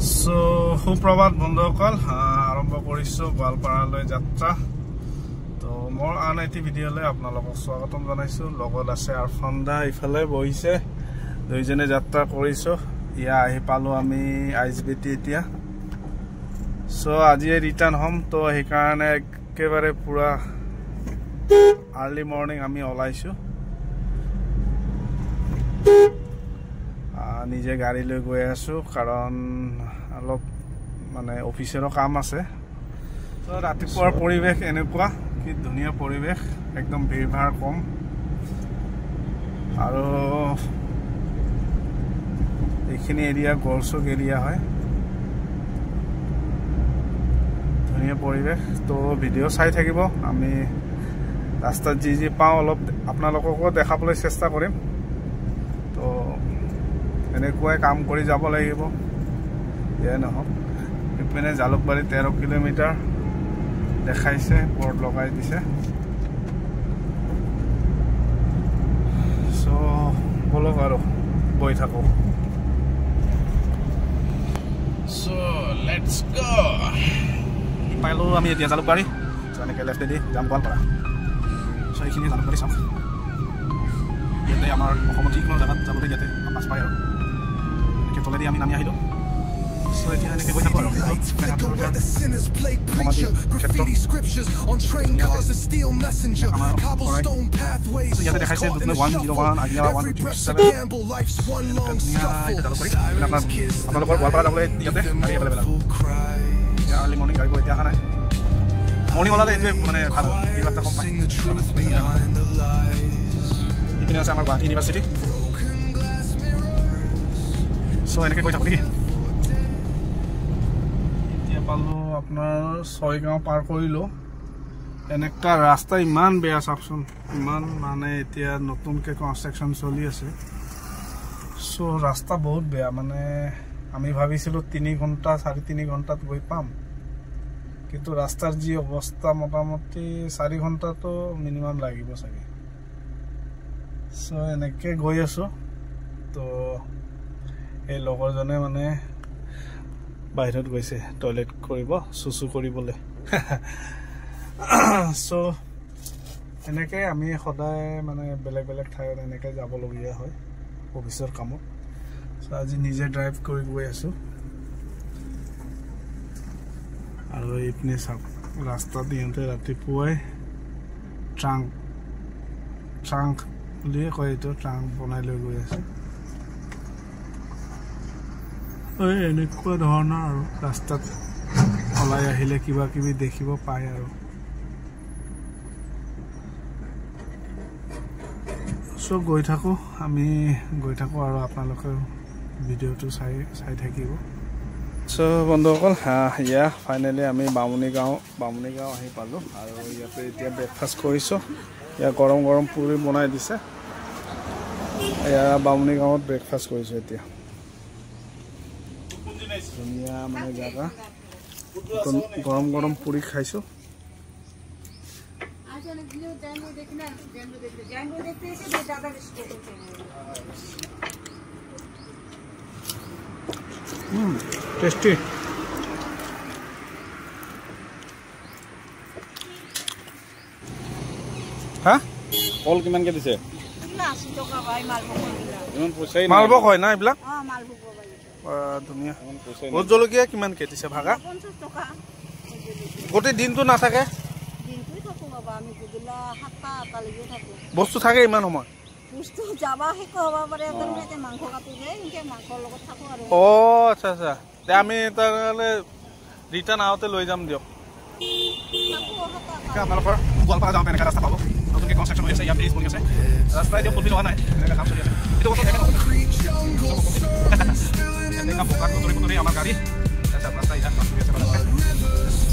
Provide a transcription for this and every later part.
So, সুপ্ৰভাত বন্ধুসকল আৰম্ভ কৰিছো গোৱালপাৰালৈ যাত্ৰা তো মোৰ আন এটি ভিডিঅ'লৈ আপোনালোকক স্বাগতম জনাইছো লগত আছে আৰফান্দা ইফালে বহিছে দুইজনে যাত্ৰা কৰিছো ইয়া আহি পালো আমি আইএসবিটি এতিয়া সো আজি ৰিটাৰ্ণ হম তো এই কাৰণে একেবাৰে পুৰা আৰ্লি মৰ্নিং আমি ওলাইছো নিজে গাড়ী লৈ গৈ আছো কাৰণ অলপ মানে অফিচৰ কাম আছে তো ৰাতিপুৱাৰ পৰিবেশ এনেকুৱা কি ধুনীয়া পৰিবেশ একদম ভিৰভাৰ কম আৰু এইখিনি এৰিয়া গলচক এৰিয়া হয় ধুনীয়া পৰিবেশ তো ভিডিঅ' চাই থাকিব আমি ৰাস্তাত যি পাওঁ অলপ আপোনালোককো দেখাবলৈ চেষ্টা কৰিম তো এনেকুৱাই কাম কৰি যাব লাগিব ইয়ে নহওক ইপিনে জালুকবাৰী 13 কিলোমিটাৰ দেখাইছে বৰ্ড লগাই দিছে সো বলক আৰু গৈ থাকো সো লেটস গো পাইলো আমি এতিয়া জালুকবাৰী এনেকৈ লেফ্ট দি যাম গোৱালপাৰা সো এইখিনি জালুকবাৰী চাম ইয়াতে আমাৰ অসমত যিকোনো জেগাত যাবলৈ ইয়াতে পাছ পায় আৰু তলেদি আমি নামি আহিলো সো এতিয়া এনেকৈ গৈ থাকো আৰু ইয়াতে দেখাইছে 101 আগিয়া 127 আপোনালোকৰ গোৱালপাৰা যাবলৈ ইয়াতে গাড়ী এভেলেবল আৰ্লি মৰ্ণিং গাড়ী এতিয়া অহা নাই মৰ্ণিং ওলালে এইটোৱে মানে ভাল এই ৰাস্তা কম পায় ইপিনে আছে আমাৰ গুৱাহাটী ইউনিভাৰ্চিটি সো এনেকৈ গৈ থাকো নেকি এতিয়া পালো আপোনাৰ 6 গাঁও পাৰ কৰিলো এনেকা ৰাস্তা ইমান বেয়া চাওকচোন ইমান মানে এতিয়া নতুনকৈ কনষ্ট্ৰাকশ্যন চলি আছে সো ৰাস্তা বহুত বেয়া মানে আমি ভাবিছিলোঁ 3 ঘণ্টা 3.5 ঘণ্টাত গৈ পাম কিন্তু ৰাস্তাৰ যি অৱস্থা মোটামুটি 4 ঘণ্টাটো মিনিমাম লাগিব চাগে সো এনেকৈ গৈ আছো তো এই লগৰজনে মানে বাহিৰত গৈছে টয়লেট কৰিব সুসু কৰিবলৈ সো এনেকৈ আমি সদায় মানে বেলেগ বেলেগ ঠাইত এনেকৈ যাবলগীয়া হয় অফিচৰ কামত সো আজি নিজে ড্ৰাইভ কৰি গৈ আছো আৰু এইপিনে চাওক ৰাস্তাত দিওঁতে ৰাতিপুৱাই ট্ৰাংক বুলিয়ে কয় এইটো ট্ৰাংক বনাই লৈ গৈ আছে এনেকুৱা ধৰণৰ আৰু ৰাস্তাত ওলাই আহিলে কিবা কিবি দেখিব পায় আৰু সব গৈ থাকো আমি গৈ থাকো আৰু আপোনালোকে ভিডিঅ'টো চাই থাকিব সো বন্ধুসকল ইয়া ফাইনেলি আমি বামুণী গাঁও আহি পালো আৰু ইয়াতে এতিয়া ব্ৰেকফাষ্ট কৰিছো ইয়া গৰম গৰম পুৰি বনাই দিছে ইয়া বামুণী গাঁৱত ব্ৰেকফাষ্ট কৰিছো এতিয়া ধুনীয়া মানে জায়গা গৰম গৰম পুৰি খাইছো টেষ্টি হা কল কিমানকে দিছে 80 টকা ভাই মালভোগ হয় না এইবিলাক ধুনীয়া ভোট জলকীয়া কিমানকে দিছে ভাগা 50 টকা গোটেই দিনটো নাথাকে বস্তু থাকে ইমান সময় আচ্ছা আচ্ছা আমি তাহলে ৰিটাৰ্ণ আহোঁতে লৈ যাম দিয়ক আপোনালোকৰ গোৱালপাৰা যাওঁতে এনেকৈ ৰাস্তা পাব নতুনকৈ কনষ্ট্ৰাকশ্যন হৈ আছে ইয়াত ব্ৰিজ বনি আছে ৰাস্তা এতিয়া কমপ্লিট হোৱা নাই এনেকৈ কাম চলি আছে এইটো বছৰ এনেকুৱা পকাত বতৰি আমাৰ গাড়ী ৰাস্তা ইয়াত কাম চলি আছে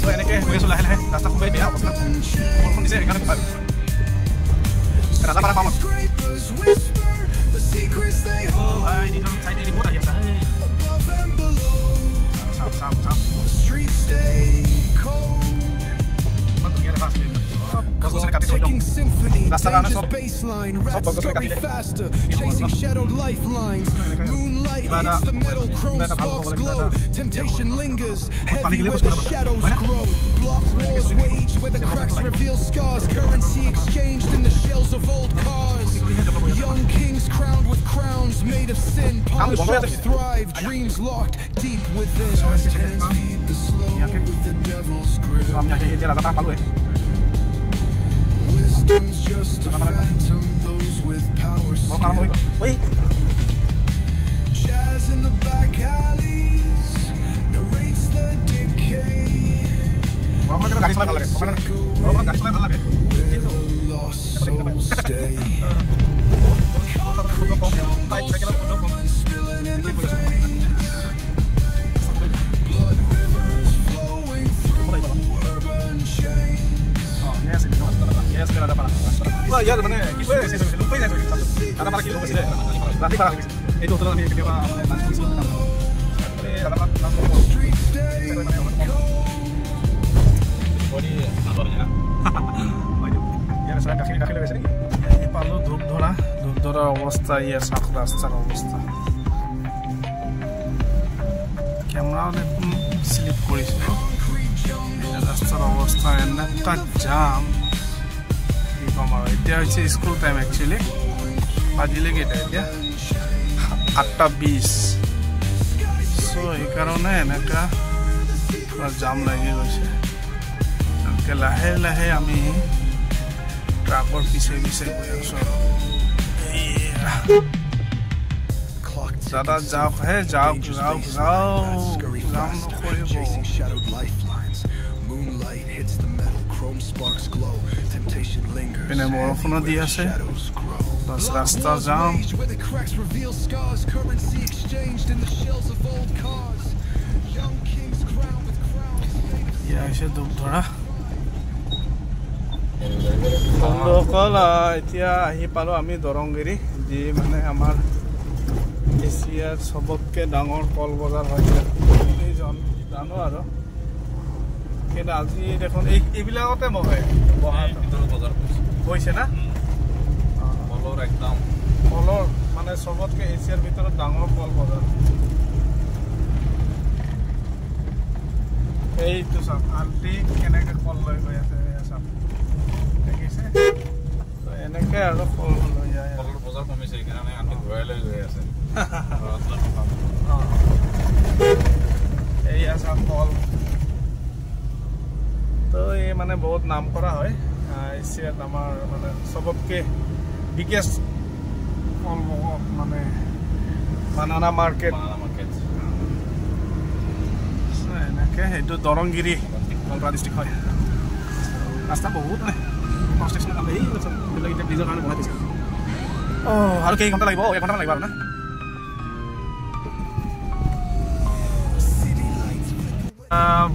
তো এনেকৈ গৈ আছোঁ লাহে লাহে ৰাস্তা খুবেই বেয়া অৱস্থা বৰষুণ দিছে সেইকাৰণে ভাল ৰাজাপাৰা পাম Taking symphony ৰাস্তাৰ কাৰণে চব গছগছনি কাটিলে কিবা এটা ভাল হ'ব পানী গিলে বস্তু Young kings crowned with crowns made of sin, polished thrive, dreams locked deep within. Hands feed the slow with the devil's grip. Wisdom's just a phantom, those with power slip. Jazz in the back alleys narrates the decay. Lost souls stay. Spilling in the veins. Blood rivers flowing through urban chains. Streets stay পালো ধূপধৰা অৱস্থা ইয়ে চাওক ৰাস্তাৰ অৱস্থা কেমেৰাও দেখোন slip কৰিছে ৰাস্তাৰ অৱস্থা এনেকুৱা জাম কি ক'ম আৰু এতিয়া হৈছে স্কুল টাইম একচুৱেলি বাজিলে কেইটা এতিয়া 8:20 চ' সেইকাৰণে এনেকুৱা জাম লাগি গৈছে লাহে লাহে আমি ট্ৰাকৰ পিছে পিছে গৈ আছো দাদা যাওক হে যাওক যাওক যাওক যাম নকৰিব পিনে বৰষুণো দি আছে ৰাস্তা যাম ইয়া হৈছে ধূপধৰা বন্ধুসকল এতিয়া আহি পালোঁ আমি দৰংগিৰি যি মানে আমাৰ এছিয়াৰ চবতকৈ ডাঙৰ কল বজাৰ হয় জানো আৰু কিন্তু আজি দেখোন এইবিলাকতে বহে বজাৰ গৈছে না কলৰ একদম কলৰ মানে চবতকৈ এছিয়াৰ ভিতৰত ডাঙৰ কল বজাৰ এইটো চাওক আল্টি কেনেকৈ কল লৈ গৈ আছে চাওক দেখিছে তো এনেকৈ আৰু ফল লৈ যায় কলৰ বজাৰ কমিছে সেইকাৰণে আমি ঘূৰাই লৈ গৈ আছে এই আছে ফল তো এই মানে বহুত নাম কৰা হয় এছিয়াত আমাৰ মানে চবতকৈ বিগেষ্ট ফল মানে বানানা মাৰ্কেট এনেকৈ সেইটো দৰংগিৰি গোৱালপাৰা ডিষ্ট্ৰিক্ট হয় ৰাস্তা বহুত নাই কনষ্ট্ৰাকশ্যন কাম এইবিলাক এতিয়া ব্ৰিজৰ কাৰণে বনাই দিছে আৰু কেই ঘণ্টা লাগিব 1 ঘণ্টামান লাগিব আৰু না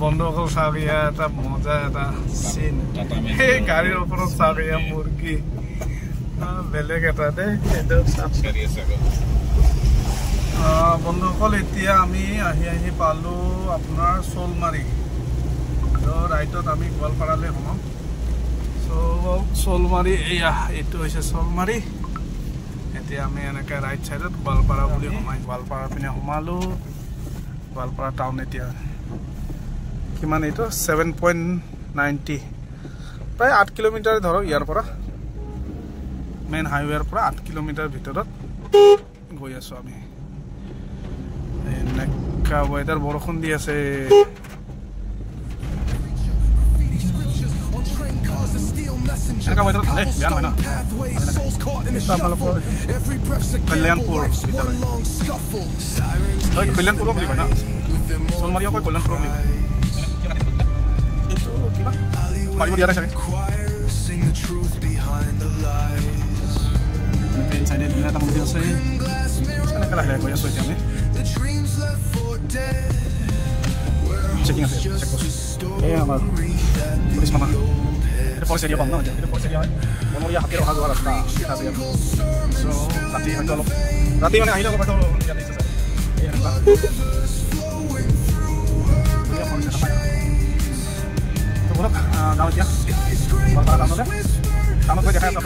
বন্ধুসকল চাওক ইয়াৰ এটা মজা এটা চিন সেই গাড়ীৰ ওপৰত চাওক ইয়াৰ মুৰ্গী বেলেগ এটা দেই সেইটো বন্ধুসকল এতিয়া আমি আহি পালোঁ আপোনাৰ শ'লমাৰী ৰাইটত আমি গোৱালপাৰালৈ সোমাম শ'লমাৰী এয়া এইটো হৈছে শ'লমাৰী এতিয়া আমি এনেকৈ ৰাইট চাইডত গোৱালপাৰা বুলি সোমাই গোৱালপাৰা পিনে সোমালোঁ গোৱালপাৰা টাউন এতিয়া কিমান এইটো 7.90 প্ৰায় 8 কিলোমিটাৰ ধৰক ইয়াৰ পৰা মেইন হাইৱেৰ পৰা 8 কিলোমিটাৰ ভিতৰত গৈ আছোঁ আমি এনেকুৱা ৱেডাৰ বৰষুণ দি আছে এনেকুৱা ৱেডাৰত ভালেই বেয়া নহয় ন আপোনালোকৰ কল্যাণপুৰ বিদ্যালয় কল্যাণপুৰ বুলি কয় ন শ'লমাৰীও কয় কল্যাণপুৰ বুলি কয় এইটো কিবা পাৰিব দিয়া নাই চাগে চাইডে ধুনীয়া এটা মন্দিৰ আছে এনেকৈ লাহে লাহে গৈ আছোঁ এতিয়া আমি চেকিং আছে চেক কৰিছোঁ এই আমাৰ পুলিচ মামা এইটো ফৰেষ্ট এৰিয়া পাম ন এইটো ফৰেষ্ট এৰিয়া হয় বনৰীয়া হাতীৰ অহা যোৱা ৰাস্তা আছে চ' ৰাতি হয়তো অলপ ৰাতি মানে আহিলে অলপ হয়তো ইয়াত আহিছে এই এনেকুৱা ধুনীয়া ফৰেষ্ট এটা পায় তো বলক যাওঁ এতিয়া গোৱালপাৰা টাউনলৈ টাউনত গৈ দেখাই আছোঁ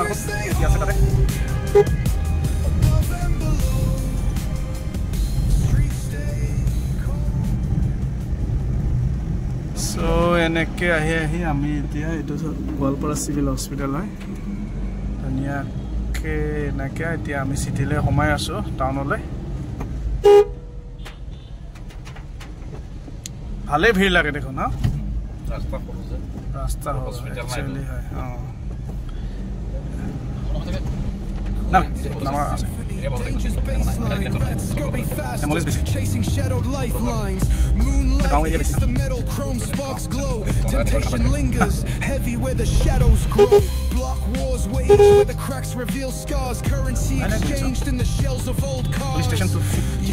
সো এনেকৈ আহি আমি এতিয়া এইটো গোৱালপাৰা চিভিল হস্পিটেল হয় ধুনীয়াকৈ এনেকৈ এতিয়া আমি চিটিলৈ সোমাই আছোঁ টাউনলৈ ভালেই ভিৰ লাগে দেখোন ন ৰাস্তা একচুৱেলি হয় Chasing shadowed lifelines. Moonlight, the metal chrome sparks glow. Temptation lingers, heavy where the shadows grow. Block wars wage where the cracks reveal scars. Currency exchanged in the shells of old cars.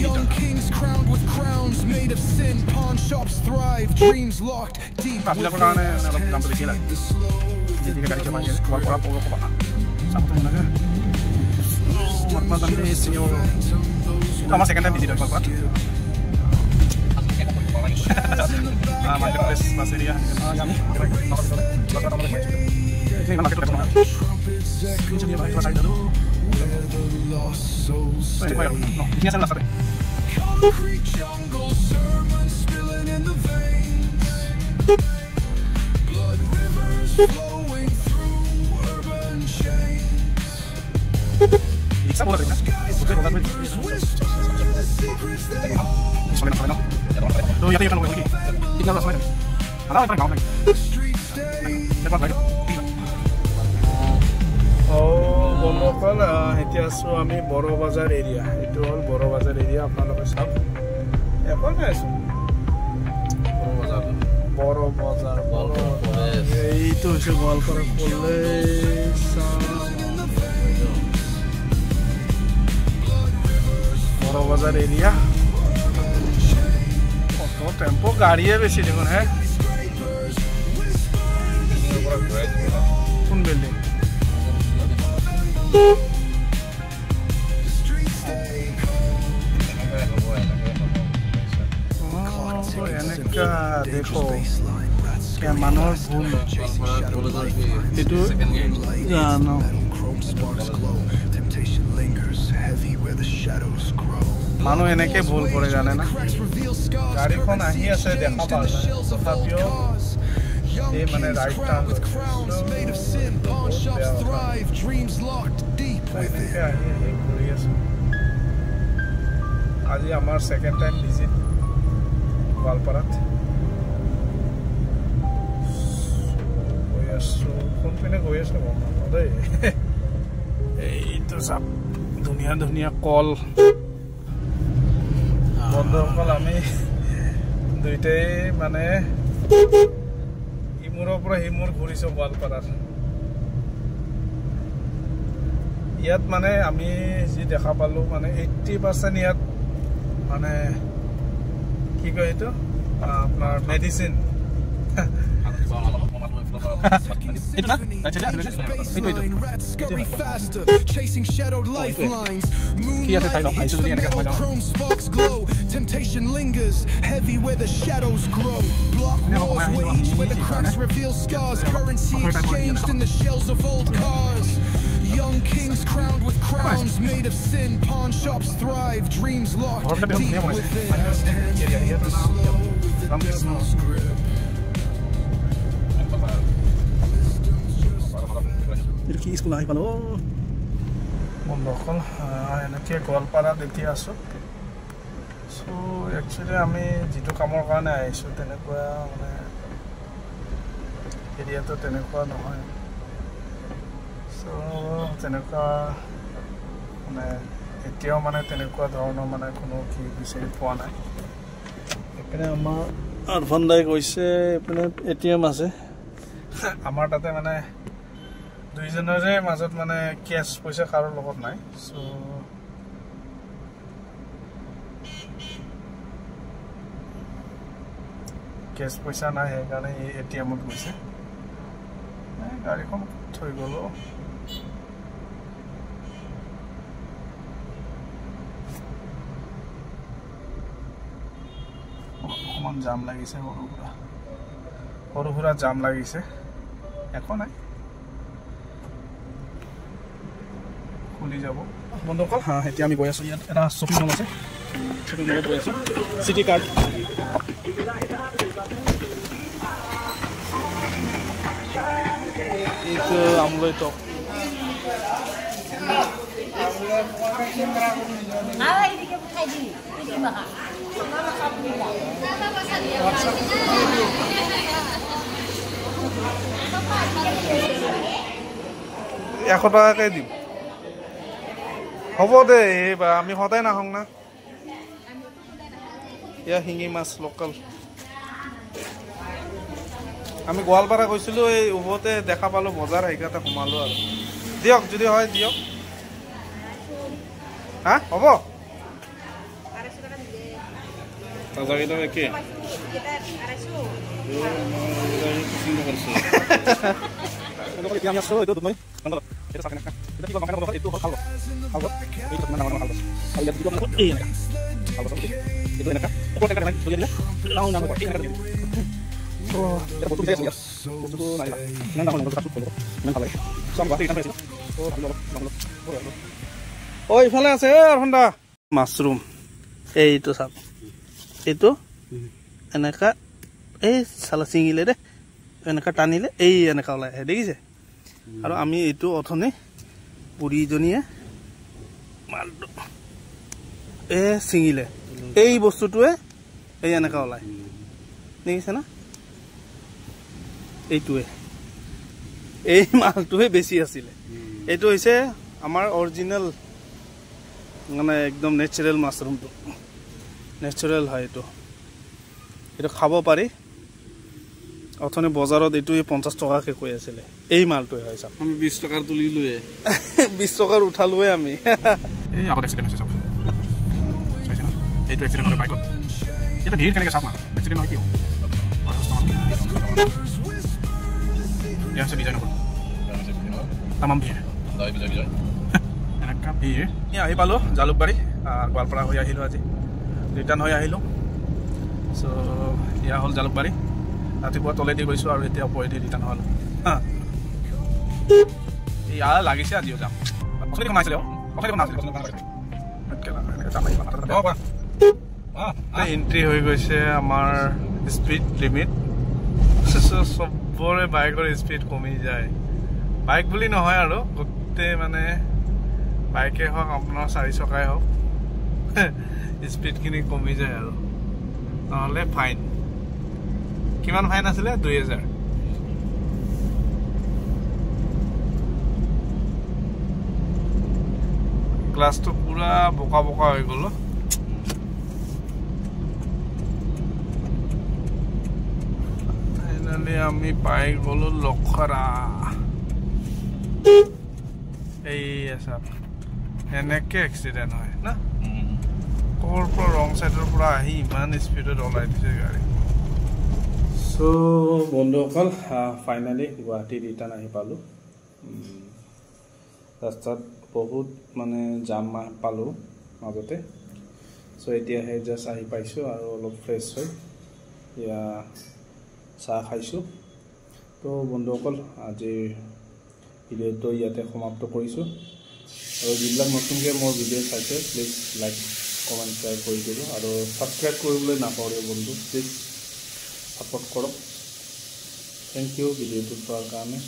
Young kings crowned with crowns made of sin. Pawn shops thrive, dreams locked deep within. The slow, Vamos a second time visitor Golpara. Marketplace Baseria. concrete jungle, sermons spilling in the veins. Blood rivers flowing through urban chains. বন্ধুসকল এতিয়া আছোঁ আমি বড়ো বজাৰ area এইটো হ'ল বড়ো বজাৰ area আপোনালোকে চাওক এবাৰ আছোঁ বড়ো বজাৰ এইটো হৈছে গোৱালপাৰা কলেজ বড়ো বজাৰ এৰিয়া অটো টেম্পো গাড়ীয়ে বেছি দেখোন হে কোন বিল্ডিং এনেকা দেখো মানুহৰ ভুল এইটো জানো মানুহ এনেকে ভুল কৰে জানে না গাড়ীখন আহি আছে দেখা পাওঁ তথাপিও এই মানে ৰাইট টাৰ্ণ কৰি আছো আজি আমাৰ ছেকেণ্ড টাইম ভিজিট গোৱালপাৰাত গৈ আছো কোনপিনে গৈ আছো গম নাপাওঁ দেই এইটো চাপ ধুনীয়া ধুনীয়া কল বন্ধুসকল আমি দুইটাই মানে ইমূৰৰ পৰা সিমূৰ ঘূৰিছোঁ গোৱালপাৰাত ইয়াত মানে আমি যি দেখা পালোঁ মানে 80% ইয়াত মানে কি কয় এইটো আপোনাৰ medicine Chasing shadowed lifelines. Moonlight, the metal chrome sparks glow. Temptation lingers, heavy where the shadows grow. Block wars wage where the cracks reveal scars. Currency exchanged in the shells of old cars. Young kings crowned with crowns made of sin. Pawn shops thrive, dreams locked deep within. বন্ধুসকল এনেকৈ গোৱালপাৰাত এতিয়া আছোঁ চ' actually আমি যিটো কামৰ কাৰণে আহিছোঁ তেনেকুৱা মানে এৰিয়াটো তেনেকুৱা নহয় চ' তেনেকুৱা মানে এতিয়াও মানে তেনেকুৱা ধৰণৰ মানে কোনো কি বিচাৰি পোৱা নাই এইপিনে আমাৰ আৰফান দাই কৈছে এইপিনে ATM আছে আমাৰ তাতে মানে দুইজনৰে মাজত মানে কেছ পইচা কাৰো লগত নাই সো কেছ পইচা নাই সেইকাৰণে এটিএমত গৈছে গাড়ীখন থৈ গ'লো অকমান জাম লাগিছে সৰু সুৰা জাম লাগিছে একো নাই খুলি যাব বন্ধুসকল এতিয়া আমি গৈ আছোঁ ইয়াত এটা শ্বপিং মল আছে শ্বপিং মলত গৈ আছোঁ চিটি কাৰ্ড এইটো আমলৈ টপ $100 টাকাকৈ দিম হ'ব দে এইবাৰ আমি সদায় নাহোঁ না এয়া শিঙি মাছ লোকেল আমি গোৱালপাৰা গৈছিলোঁ এই উভতে দেখা পালোঁ বজাৰ সেইকাৰণে সোমালোঁ আৰু দিয়ক যদি হয় দিয়ক হা হ'ব তাজাকেইটা একে এতিয়া আমি আছোঁ এইটো মই এটা চাকে নাকা এটা কি বাকা বলক এইটো ভাল ভাল এইটো মানে ডাঙৰ ভাল আৰু ইয়াত দিটো মানে এই এনেকা ভাল ভাল এইটো এনেকা ওপৰ টাকা নাই ধৰি দিলে নাও নাও এই এনেকা দিলে ও এটা বস্তু আছে বস্তু নাই না না না কাটু করব না ভালো সব বাকি এটা আছে ও ভালো ভালো ও ইফালে আছে অৰহন্দা মাশরুম এইটো সব এইটো এনেকা এই সালা সিঙিলে দে এনেকা টানিলে এই এনেকা ওলাই দেখিছে আৰু আমি এইটো অথনে পুৰীজনীয়ে মালটো চিঙিলে এই বস্তুটোৱে এই এনেকা ওলাই দেখিছে না এইটোৱে এই মালটোৱে বেছি আছিলে এইটো হৈছে আমাৰ অৰিজিনেল মানে একদম নেচাৰেল মাছৰুমটো নেচাৰেল হয় এইটো খাব পাৰি অথনে বজাৰত এইটো 50 টকাকে কৈ আছিলে এই মালটোৱে হয় সব আমি 20 টকাৰ তুলিলোৱে 20 টকাৰ উঠালোৱে আমি এই আগত এক্সিডেন্ট হৈছে সব চাইছে না এইটো এক্সিডেন্ট হৈ বাইকত এটা ধীৰ কেনেকৈ সাপ না এক্সিডেন্ট হয় কি ইয়াৰ সে বিজয় নকৰ তামাম দিয়ে দাই বিজয় এনেকা ভিৰ এই আহি পালো জালুকবাৰী গোৱালপাৰা হৈ আহিলো আজি ৰিটাৰ্ণ হৈ আহিলো সো ইয়া হল জালুকবাৰী ৰাতিপুৱা তলেদি গৈছোঁ আৰু এতিয়া ওপৰেদি ৰিটাৰ্ণ হ'ল ইয়াৰ লাগিছে আজিও যাম অথনি কমাইছিলে এণ্ট্ৰি হৈ গৈছে আমাৰ স্পীড লিমিট চবৰে বাইকৰ স্পীড কমি যায় বাইক বুলি নহয় আৰু গোটেই মানে বাইকে হওক আপোনাৰ 4 চকাই হওক স্পীডখিনি কমি যায় আৰু নহ'লে ফাইন কিমান ফাইন আছিলে 2000 ক্লাছটো পুৰা বোকা বোকা হৈ গ'ল ফাইনালি আমি পাই গ'লো লখৰা এই আছে এনেকে এক্সিডেন্ট হয় না ক'ৰ পৰা ৰং সাইডৰ পৰা আহি ইমান স্পীডত ওলাই দিছে গাড়ী সো বন্ধুসকল ফাইনালি গুৱাহাটী ৰিটাৰ্ণ আহি পালোঁ ৰাস্তাত বহুত মানে জাম পালোঁ মাজতে সো এতিয়াহে জাষ্ট আহি পাইছোঁ আৰু অলপ ফ্ৰেছ হৈ এয়া চাহ খাইছোঁ তো বন্ধুসকল আজিৰ ভিডিঅ'টো ইয়াতে সমাপ্ত কৰিছোঁ আৰু যিবিলাক নতুনকৈ মোৰ ভিডিঅ' চাইছে প্লিজ লাইক কমেণ্ট শ্বেয়াৰ কৰি দিব আৰু ছাবস্ক্ৰাইব কৰিবলৈ নাপাহৰিব বন্ধু প্লিজ সাপোৰ্ট কৰো। থ্যাংক ইউ ভিডিওটো চোৱাৰ কাৰণে।